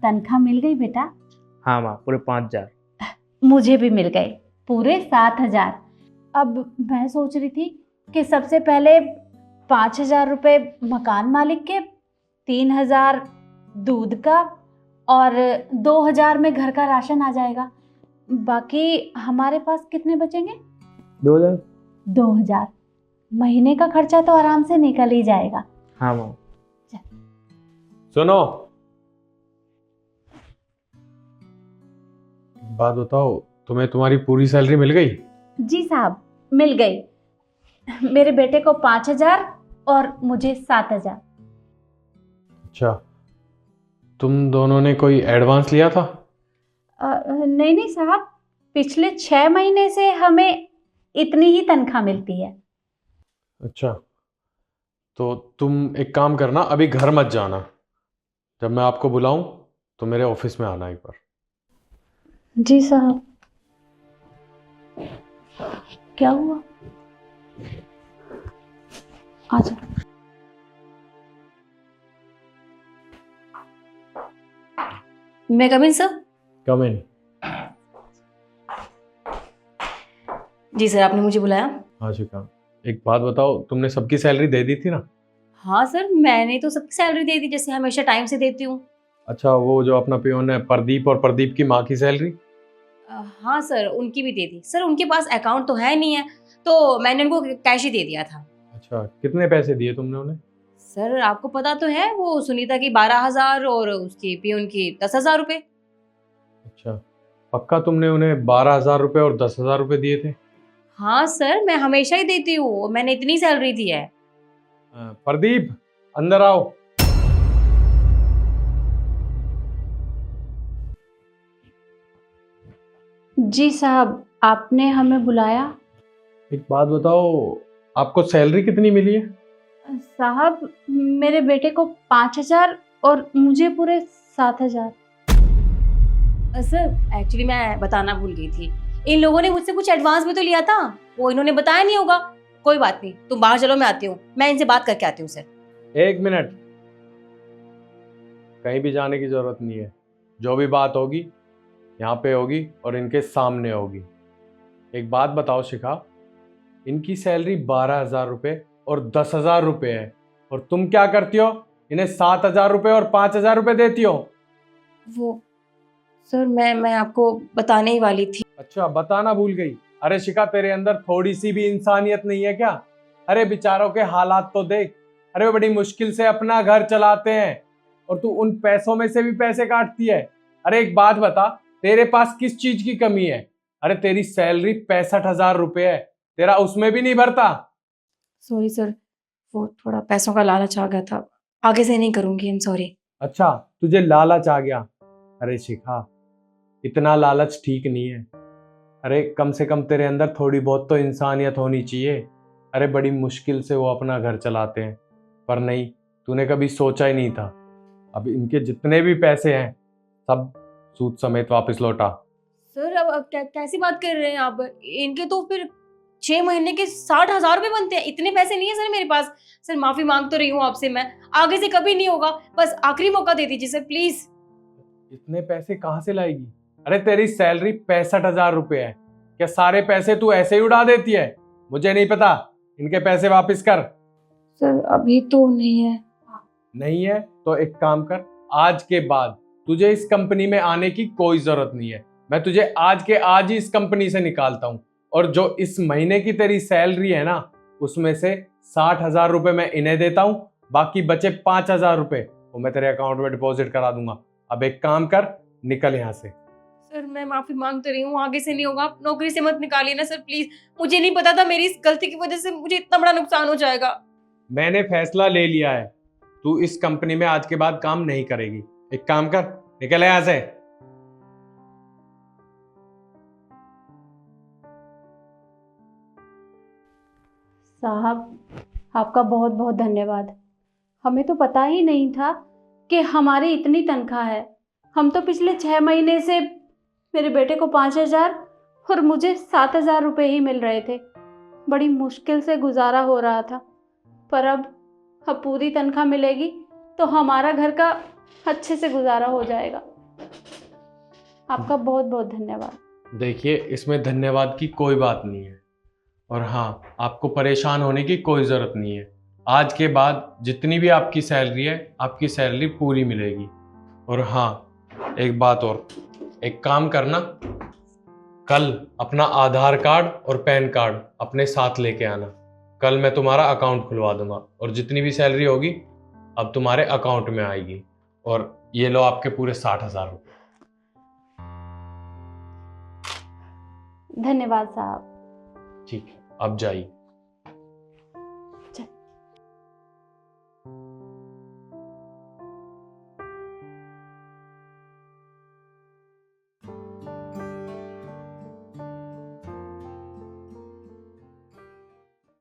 तनख्वाह मिल गई बेटा? हाँ माँ, पूरे 5,000। मुझे भी मिल गए पूरे 7,000। अब मैं सोच रही थी कि सबसे पहले 5,000 रुपये मकान मालिक के, 3,000 दूध का और 2,000 में घर का राशन आ जाएगा। बाकी हमारे पास कितने बचेंगे? 2,000। 2,000 महीने का खर्चा तो आराम से निकल ही जाएगा। हाँ माँ। सुनो, बात बताओ, तुम्हें तुम्हारी पूरी सैलरी मिल गई? जी साहब, मिल गई। मेरे बेटे को 5,000 और मुझे 7,000। अच्छा, तुम दोनों ने कोई एडवांस लिया था? नहीं नहीं साहब, पिछले 6 महीने से हमें इतनी ही तनख्वाह मिलती है। अच्छा, तो तुम एक काम करना, अभी घर मत जाना। जब मैं आपको बुलाऊं तो मेरे ऑफिस में आना एक बार। जी साहब। क्या हुआ? आ जाओ। मैं कम इन सर? कम इन। जी सर, आपने मुझे बुलाया? हाँ शिखा, एक बात बताओ, तुमने सबकी सैलरी दे दी थी ना? हाँ सर, मैंने तो सबकी सैलरी दे दी, जैसे हमेशा टाइम से देती हूँ। अच्छा, वो जो अपना पियोन है प्रदीप, और प्रदीप की माँ की सैलरी? हाँ सर, उनकी भी दे दी। सर उनके पास अकाउंट तो है नहीं है, तो मैंने उनको कैश ही दे दिया था। अच्छा, कितने पैसे दिए तुमने उन्हें? सर आपको पता तो है, वो सुनीता की 12,000 और उसकी पियोन की 10,000 रुपये। अच्छा, पक्का तुमने उन्हें 12,000 रुपये और 10,000 रुपये दिए थे? हाँ सर, मैं हमेशा ही देती हूँ, मैंने इतनी सैलरी दी है। प्रदीप, अंदर आओ। जी साहब, आपने हमें बुलाया? एक बात बताओ, आपको सैलरी कितनी मिली है? साहब, मेरे बेटे को 5,000 और मुझे पूरे 7,000। सर एक्चुअली मैं बताना भूल गई थी, इन लोगों ने मुझसे कुछ एडवांस भी तो लिया था, वो इन्होंने बताया नहीं होगा। कोई बात नहीं, तुम बाहर चलो, मैं आती हूँ, मैं इनसे बात करके आती हूँ सर। एक मिनट, कहीं भी जाने की जरूरत नहीं है। जो भी बात होगी यहाँ पे होगी और इनके सामने होगी। एक बात बताओ शिखा, इनकी सैलरी 12,000 रुपये और 10,000 रुपये है, और तुम क्या करती हो? इन्हें 7,000 रुपये और 5,000 रुपये देती हो। वो सर मैं आपको बताने ही वाली थी। अच्छा, बताना भूल गई? अरे शिखा, तेरे अंदर थोड़ी सी भी इंसानियत नहीं है क्या? अरे बेचारों के हालात तो देख। अरे वो बड़ी मुश्किल से अपना घर चलाते हैं और तू उन पैसों में से भी पैसे काटती है। अरे एक बात बता, तेरे पास किस चीज की कमी है? अरे तेरी सैलरी 65,000 रुपये है, तेरा उसमें भी नहीं भरता। सॉरी सर, वो थोड़ा पैसों का लालच आ गया था, आगे से नहीं करूंगी, आई एम सॉरी। अच्छा, तुझे लालच आ गया? अरे शिखा, इतना लालच ठीक नहीं है। अरे कम से कम तेरे अंदर थोड़ी बहुत तो इंसानियत होनी चाहिए। अरे बड़ी मुश्किल से वो अपना घर चलाते हैं, पर नहीं, तूने कभी सोचा ही नहीं था। अब इनके जितने भी पैसे हैं सब सूद समेत वापस लौटा। सर अब कैसी बात कर रहे हैं आप? इनके तो फिर 6 महीने के 60,000 रुपये बनते हैं, इतने पैसे नहीं है सर मेरे पास। सर माफी मांग तो रही हूँ आपसे मैं, आगे से कभी नहीं होगा, बस आखिरी मौका दे दीजिए सर प्लीज। इतने पैसे कहाँ से लाएगी? अरे तेरी सैलरी 65,000 रुपये है, क्या सारे पैसे तू ऐसे ही उड़ा देती है? मुझे नहीं पता, इनके पैसे वापस कर। सर अभी तो नहीं है। नहीं है तो एक काम कर, आज के बाद तुझे इस कंपनी में आने की कोई जरूरत नहीं है। मैं तुझे आज के आज ही इस कंपनी से निकालता हूँ, और जो इस महीने की तेरी सैलरी है ना, उसमें से 60,000 रुपये मैं इन्हें देता हूँ, बाकी बचे 5,000 रुपये वो मैं तेरे अकाउंट में डिपॉजिट करा दूंगा। अब एक काम कर, निकल यहाँ से। सर मैं माफी मांग तो रही हूँ, आगे से नहीं होगा, आप नौकरी से मत निकालिए ना सर प्लीज। मुझे नहीं पता था मेरी इस गलती की वजह से मुझे इतना बड़ा नुकसान हो जाएगा। मैंने फैसला ले लिया है, तू इस कंपनी में आज के बाद काम नहीं करेगी। एक काम कर, निकल यहाँ से। साहब, आपका बहुत बहुत धन्यवाद। हमें तो पता ही नहीं था कि हमारी इतनी तनख्वाह है। हम तो पिछले 6 महीने से मेरे बेटे को 5,000 और मुझे 7,000 रुपये ही मिल रहे थे। बड़ी मुश्किल से गुजारा हो रहा था, पर अब पूरी तनख्वाह मिलेगी तो हमारा घर का अच्छे से गुजारा हो जाएगा। आपका बहुत बहुत धन्यवाद। देखिए, इसमें धन्यवाद की कोई बात नहीं है। और हाँ, आपको परेशान होने की कोई ज़रूरत नहीं है। आज के बाद जितनी भी आपकी सैलरी है, आपकी सैलरी पूरी मिलेगी। और हाँ, एक बात और, एक काम करना, कल अपना आधार कार्ड और पैन कार्ड अपने साथ लेके आना। कल मैं तुम्हारा अकाउंट खुलवा दूंगा और जितनी भी सैलरी होगी अब तुम्हारे अकाउंट में आएगी। और ये लो आपके पूरे 60,000 रुपये। धन्यवाद साहब। ठीक है, अब जाइए।